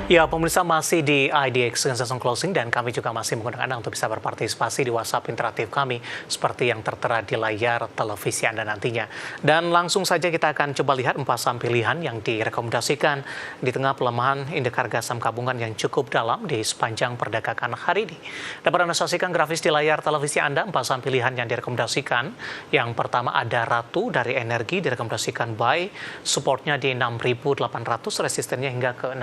Ya, pemirsa masih di IDX Transaction Closing dan kami juga masih mengundang Anda untuk bisa berpartisipasi di WhatsApp interaktif kami seperti yang tertera di layar televisi Anda nantinya. Dan langsung saja kita akan coba lihat 4 saham pilihan yang direkomendasikan di tengah pelemahan indeks harga saham gabungan yang cukup dalam di sepanjang perdagangan hari ini. Dapat Anda saksikan grafis di layar televisi Anda 4 saham pilihan yang direkomendasikan. Yang pertama ada Ratu dari Energi direkomendasikan buy, supportnya di 6.800, resistennya hingga ke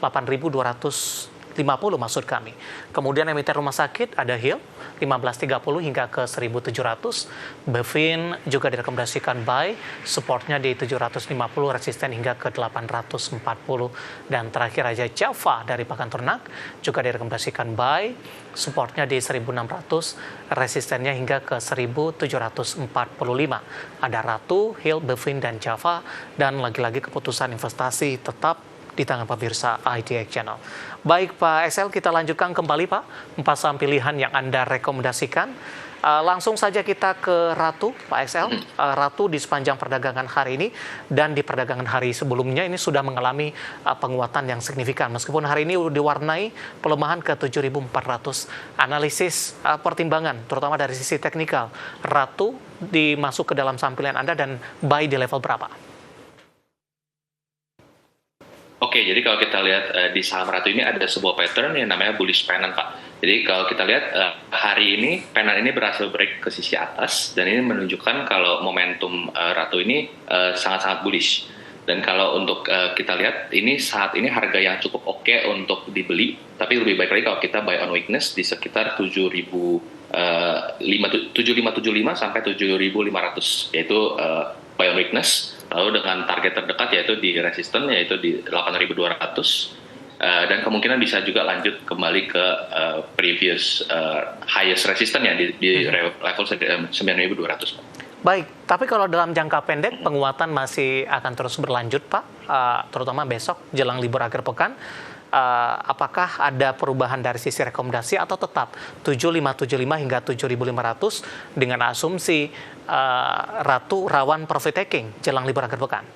8.250 maksud kami. Kemudian emiten rumah sakit ada Hill 1530 hingga ke 1.700. Bevin juga direkomendasikan buy, supportnya di 750, resisten hingga ke 840. Dan terakhir aja Java dari pakan ternak juga direkomendasikan buy, supportnya di 1.600, resistennya hingga ke 1.745. Ada Ratu, Hill, Bevin, dan Java. Dan lagi-lagi keputusan investasi tetap di tangan pemirsa IDX Channel. Baik Pak XL, kita lanjutkan kembali Pak, 4 saham pilihan yang Anda rekomendasikan. Langsung saja kita ke Ratu, Pak XL. Ratu di sepanjang perdagangan hari ini dan di perdagangan hari sebelumnya ini sudah mengalami penguatan yang signifikan. Meskipun hari ini diwarnai pelemahan ke 7.400. Analisis pertimbangan, terutama dari sisi teknikal, Ratu dimasuk ke dalam saham pilihan Anda dan buy di level berapa? Oke, jadi kalau kita lihat di saham Ratu ini ada sebuah pattern yang namanya bullish pennant, Pak. Jadi kalau kita lihat hari ini, pennant ini berhasil break ke sisi atas, dan ini menunjukkan kalau momentum Ratu ini sangat-sangat bullish. Dan kalau untuk kita lihat, ini saat ini harga yang cukup oke untuk dibeli, tapi lebih baik lagi kalau kita buy on weakness di sekitar 7575 sampai 7500, yaitu buy on weakness. Lalu dengan target terdekat yaitu di resisten, yaitu di 8.200, dan kemungkinan bisa juga lanjut kembali ke previous highest resisten ya di level 9.200. Baik, tapi kalau dalam jangka pendek penguatan masih akan terus berlanjut Pak, terutama besok jelang libur akhir pekan. Apakah ada perubahan dari sisi rekomendasi atau tetap 7575 hingga 7500 dengan asumsi Ratu rawan profit taking jelang libur akhir pekan?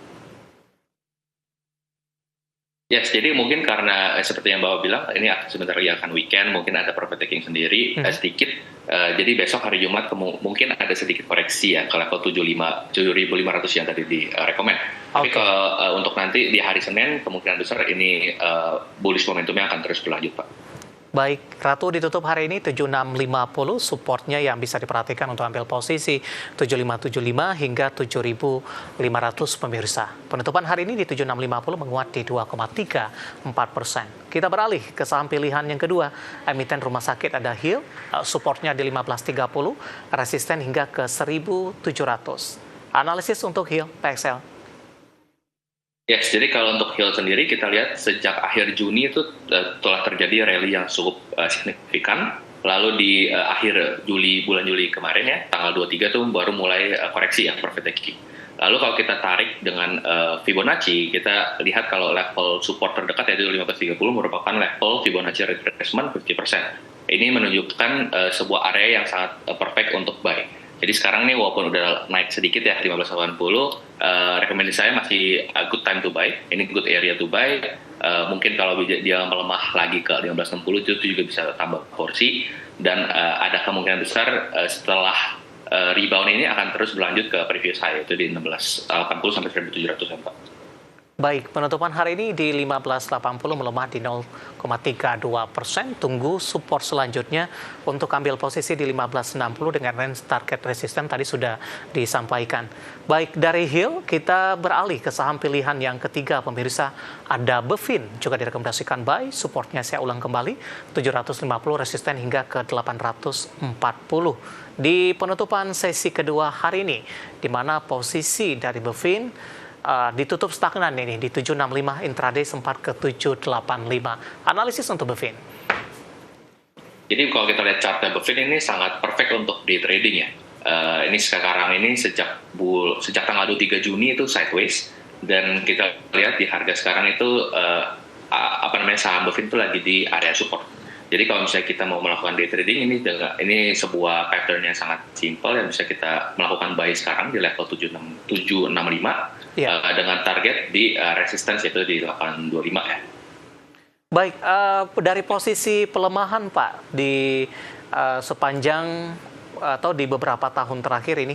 Yes, jadi mungkin karena seperti yang Bapak bilang, ini sebentar lagi akan weekend, mungkin ada profit taking sendiri sedikit. Jadi besok hari Jumat mungkin ada sedikit koreksi ya ke level 7.500 yang tadi direkomend. Tapi kalau untuk nanti di hari Senin kemungkinan besar ini bullish momentumnya akan terus berlanjut, Pak. Baik, Ratu ditutup hari ini 7650, supportnya yang bisa diperhatikan untuk ambil posisi 7575 hingga 7500 pemirsa. Penutupan hari ini di 7650 menguat di 2,34%. Kita beralih ke saham pilihan yang kedua, emiten rumah sakit ada Hill, supportnya di 1530, resisten hingga ke 1700. Analisis untuk Hill, PXL. Yes, jadi kalau untuk Hill sendiri kita lihat sejak akhir Juni itu telah terjadi rally yang cukup signifikan. Lalu di bulan Juli kemarin ya, tanggal 23 itu baru mulai koreksi ya, profit taking. Lalu kalau kita tarik dengan Fibonacci, kita lihat kalau level support terdekat yaitu 1530 merupakan level Fibonacci retracement 50%. Ini menunjukkan sebuah area yang sangat perfect untuk buy. Jadi sekarang ini walaupun udah naik sedikit ya 1580, rekomendasi saya masih a good time to buy. Ini good area to buy. Mungkin kalau dia melemah lagi ke 1560 itu juga bisa tambah porsi. Dan ada kemungkinan besar setelah rebound ini akan terus berlanjut ke previous high, itu di 1680 sampai 1700 Pak. Baik, penutupan hari ini di 1580 melemah di 0,32%. Tunggu support selanjutnya untuk ambil posisi di 1560 dengan range target resisten tadi sudah disampaikan. Baik, dari Hill kita beralih ke saham pilihan yang ketiga pemirsa. Ada Bevin juga direkomendasikan buy, supportnya saya ulang kembali 750, resisten hingga ke 840. Di penutupan sesi kedua hari ini, di mana posisi dari Bevin ditutup stagnan ini di 765, intraday sempat ke 785. Analisis untuk Bevin. Jadi kalau kita lihat chartnya Bevin ini sangat perfect untuk day trading ya. Ini sekarang ini sejak tanggal 23 Juni itu sideways, dan kita lihat di harga sekarang itu saham Bevin itu lagi di area support. Jadi kalau misalnya kita mau melakukan day trading ini sebuah pattern yang sangat simple yang bisa kita melakukan buy sekarang di level 765 dengan target di resistance yaitu di 825 ya. Baik, dari posisi pelemahan Pak di sepanjang atau di beberapa tahun terakhir ini,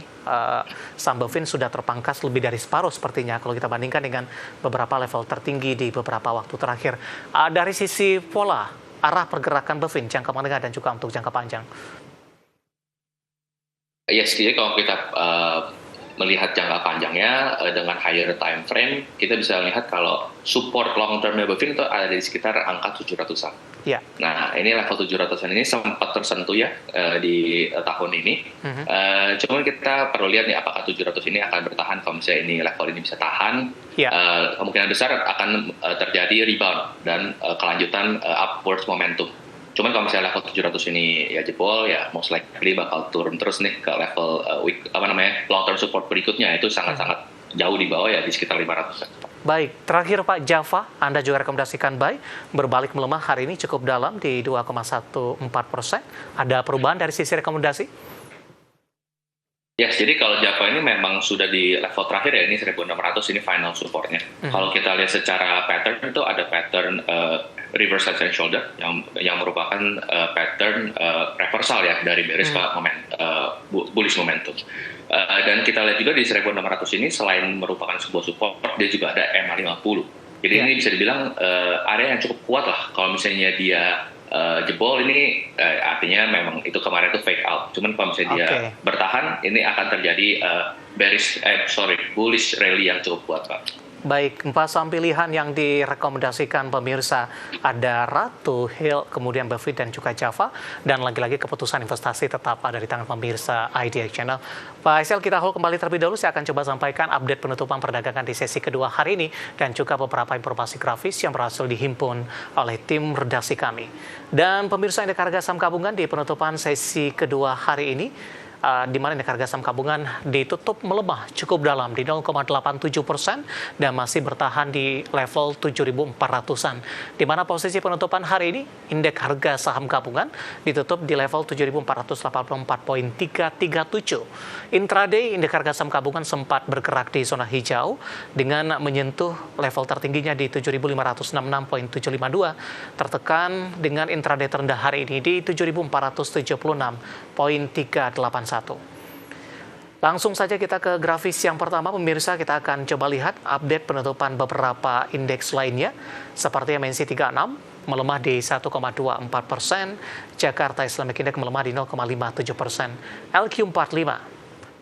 saham BEFIN sudah terpangkas lebih dari separuh sepertinya kalau kita bandingkan dengan beberapa level tertinggi di beberapa waktu terakhir. Dari sisi pola, arah pergerakan BEFIN jangka menengah dan juga untuk jangka panjang. Yes, jadi kalau kita melihat jangka panjangnya dengan higher time frame, kita bisa melihat kalau support long term BEFIN itu ada di sekitar angka 700-an. Ya. Nah, ini level 700-an ini sempat tersentuh ya di tahun ini. Cuman kita perlu lihat nih apakah 700 ini akan bertahan. Kalau misalnya ini level ini bisa tahan, kemungkinan besar akan terjadi rebound dan kelanjutan upwards momentum. Cuman kalau misalnya level 700 ini ya jebol, ya most likely bakal turun terus nih ke level long term support berikutnya, itu sangat-sangat jauh di bawah ya, di sekitar 500. Baik, terakhir Pak Java, Anda juga rekomendasikan buy, berbalik melemah hari ini cukup dalam di 2,14%. Ada perubahan dari sisi rekomendasi? Yes, jadi kalau Java ini memang sudah di level terakhir ya, ini 1.600, ini final supportnya. Kalau kita lihat secara pattern, itu ada pattern reverse head and shoulder yang merupakan pattern reversal ya dari bearish ke bullish momentum. Dan kita lihat juga di 1.600 ini selain merupakan sebuah support, dia juga ada MA50. Jadi ini bisa dibilang area yang cukup kuat lah. Kalau misalnya dia jebol, ini artinya memang itu kemarin itu fake out. Cuman kalau misalnya dia bertahan, ini akan terjadi bullish rally yang cukup kuat, Pak. Baik, 4 saham pilihan yang direkomendasikan pemirsa ada Ratu, Hill, kemudian BEFIN dan juga Java. Dan lagi-lagi keputusan investasi tetap ada di tangan pemirsa IDX Channel. Pak Aisel, kita hold kembali terlebih dahulu. Saya akan coba sampaikan update penutupan perdagangan di sesi kedua hari ini dan juga beberapa informasi grafis yang berhasil dihimpun oleh tim redaksi kami. Dan pemirsa indeks harga saham gabungan di penutupan sesi kedua hari ini, di mana indeks harga saham gabungan ditutup melemah cukup dalam di 0,87% dan masih bertahan di level 7.400-an. Di mana posisi penutupan hari ini indeks harga saham gabungan ditutup di level 7.484.337. Intraday indeks harga saham gabungan sempat bergerak di zona hijau dengan menyentuh level tertingginya di 7.566.752, tertekan dengan intraday terendah hari ini di 7.476.381. Langsung saja kita ke grafis yang pertama, pemirsa. Kita akan coba lihat update penutupan beberapa indeks lainnya, seperti MNC 36 melemah di 1,24%, Jakarta Islamic Index melemah di 0,57%, LQ45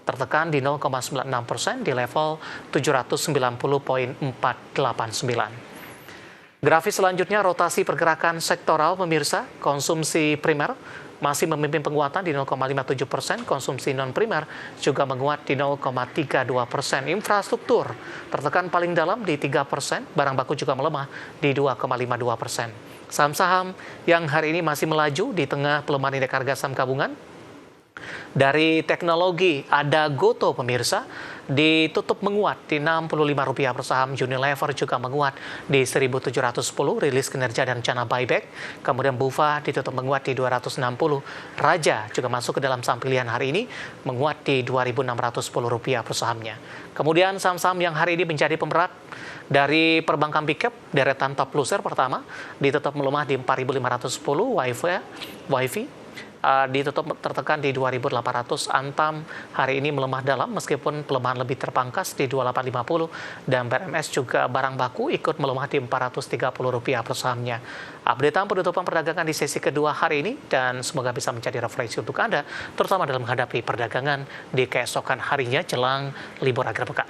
tertekan di 0,96% di level 790.489. Grafis selanjutnya rotasi pergerakan sektoral, pemirsa. Konsumsi primer masih memimpin penguatan di 0,57%, konsumsi non-primer juga menguat di 0,32%. Infrastruktur tertekan paling dalam di 3%, barang baku juga melemah di 2,52%. Saham-saham yang hari ini masih melaju di tengah pelemahan indeks harga saham gabungan. Dari teknologi ada Goto, pemirsa, ditutup menguat di Rp65 per saham. Unilever juga menguat di 1.710, rilis kinerja dan rencana buyback. Kemudian Bufa ditutup menguat di 260. Raja juga masuk ke dalam saham pilihan hari ini, menguat di Rp2.610 per sahamnya. Kemudian saham-saham yang hari ini menjadi pemberat dari perbankan big cap, deretan top loser pertama ditutup melemah di 4.510. WiFi ditutup tertekan di 2.800. Antam hari ini melemah dalam meskipun pelemahan lebih terpangkas di 2.850, dan BRMS juga barang baku ikut melemah di Rp430 per sahamnya. Updatean penutupan perdagangan di sesi kedua hari ini, dan semoga bisa menjadi referensi untuk Anda terutama dalam menghadapi perdagangan di keesokan harinya jelang libur akhir pekan.